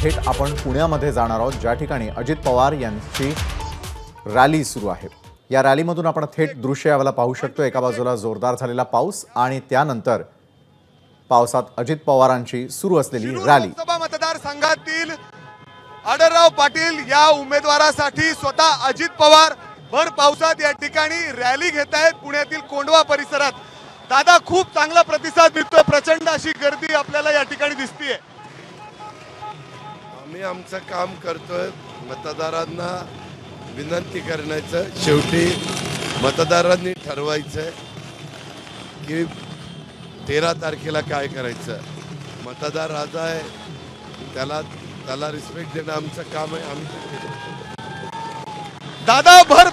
थेट आपण पुण्यामध्ये जाणार आहोत, ज्या ठिकाणी अजित पवार यांची रॅली सुरू आहे। या रॅलीमधून आपण थेट दृश्य यावेळेला पाहू शकतो। एका बाजूला जोरदार झालेला पाऊस आणि त्यानंतर पावसात अजित पवारांची सुरू असलेली रॅली। लोकसभा मतदारसंघातील आढळराव पाटील या उमेदवारासाठी स्वतः अजित पवार भर पावसात या ठिकाणी रॅली घेत आहेत पुण्यातील कोंढवा परिसरात। दादा, खूप चांगला प्रतिसाद मिळतोय, प्रचंड अशी गर्दी आपल्याला या ठिकाणी दिसतेय। आम्ही आमचं काम करतोय, मतदारांना विनंती करण्याचं। शेवटी मतदारांनी ठरवायचं की 13 तारखेला काय करायचं। मतदार राजा आहे, त्याला रिस्पेक्ट देणं आमचं काम आहे। दादा, भर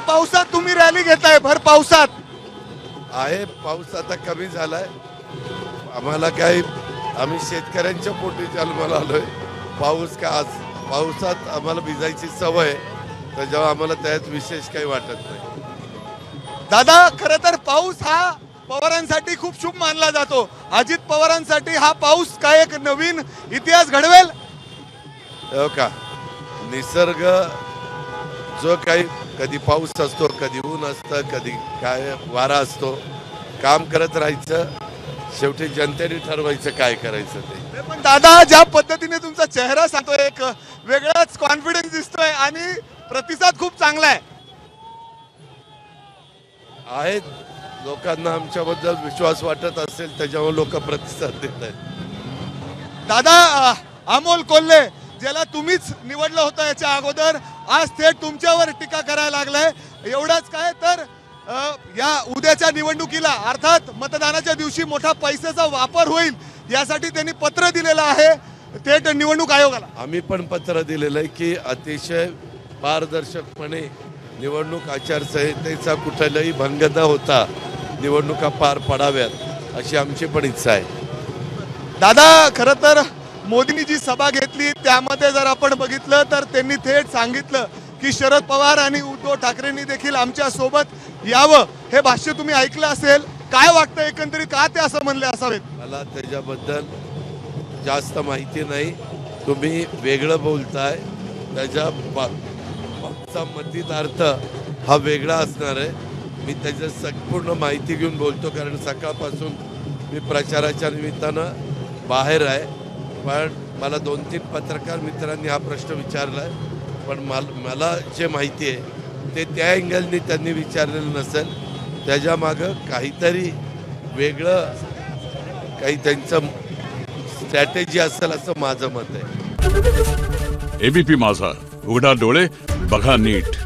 पावसात तुम्ही रॅली घेताय, भर पावसात आहे। पाऊस आता कमी झालाय, आम्हाला काही आम्ही शेतकऱ्यांच्या पोटी जन्माला आलोय। पाऊस का आज पावसात आम्हाला भिजायची सवय, त्याच्यामुळे आम्हाला त्यात विशेष काही वाटत नाही। दादा, खरं तर पाऊस हा पवारांसाठी खूप शुभ मानला जातो। अजित पवारांसाठी हा पाऊस काय एक नवीन इतिहास घडवेल? हो का, निसर्ग जो काही कधी पाऊस असतो, कधी ऊन असतं, कधी काय वारा असतो, काम करत राहायचं। शेवटी जनतेने ठरवायचं काय करायचं ते। पण दादा, ज्या पद्धतीने तुमचा चेहरा सांगतोय, एक वेगळाच कॉन्फिडन्स दिसतोय आणि प्रतिसाद खूप चांगला आहे। आहेत लोकांना आमच्याबद्दल विश्वास वाटत असेल, त्याच्यामुळे लोक प्रतिसाद देत आहेत। दादा, अमोल कोल्हे ज्याला तुम्हीच निवडलं होतं याच्या अगोदर, आज थेट तुमच्यावर टीका करायला लागलाय। एवढाच काय तर या उद्याच्या निवडणुकीला अर्थात मतदानाच्या दिवशी मोठा पैशाचा वापर होईल यासाठी त्यांनी पत्र दिलेलं आहे थेट निवडणूक आयोगाला। आम्ही पण पत्र दिलेलं आहे की अतिशय पारदर्शकपणे निवडणूक आचारसंहितेचा कुठलाही भंग न होता निवडणुका पार पडाव्यात, अशी आमची पण इच्छा आहे। दादा, खरं तर मोदींनी जी सभा घेतली त्यामध्ये जर आपण बघितलं तर त्यांनी थेट सांगितलं की शरद पवार आणि उद्धव ठाकरेंनी देखील आमच्या सोबत यावं। हे भाष्य तुम्ही ऐकलं असेल, काय वाटतं एकंदरीत, का ते असं म्हणले असावेत? मला त्याच्याबद्दल जास्त माहिती नाही, तुम्ही वेगळं बोलताय, त्याच्या मागचा मतितार्थ हा वेगळा असणार आहे। मी त्याच्या संपूर्ण माहिती घेऊन बोलतो, कारण सकाळपासून मी प्रचाराच्या निमित्तानं बाहेर आहे। पण मला 2-3 पत्रकार मित्रांनी हा प्रश्न विचारला आहे, पण मला जे माहिती आहे ते त्या अँगलनी त्यांनी विचारलेलं नसेल, त्याच्या मागं काहीतरी वेगळं काही त्यांचं स्ट्रॅटेजी असेल असं माझं मत आहे। एबीपी माझा, उघडा डोळे बघा नीट।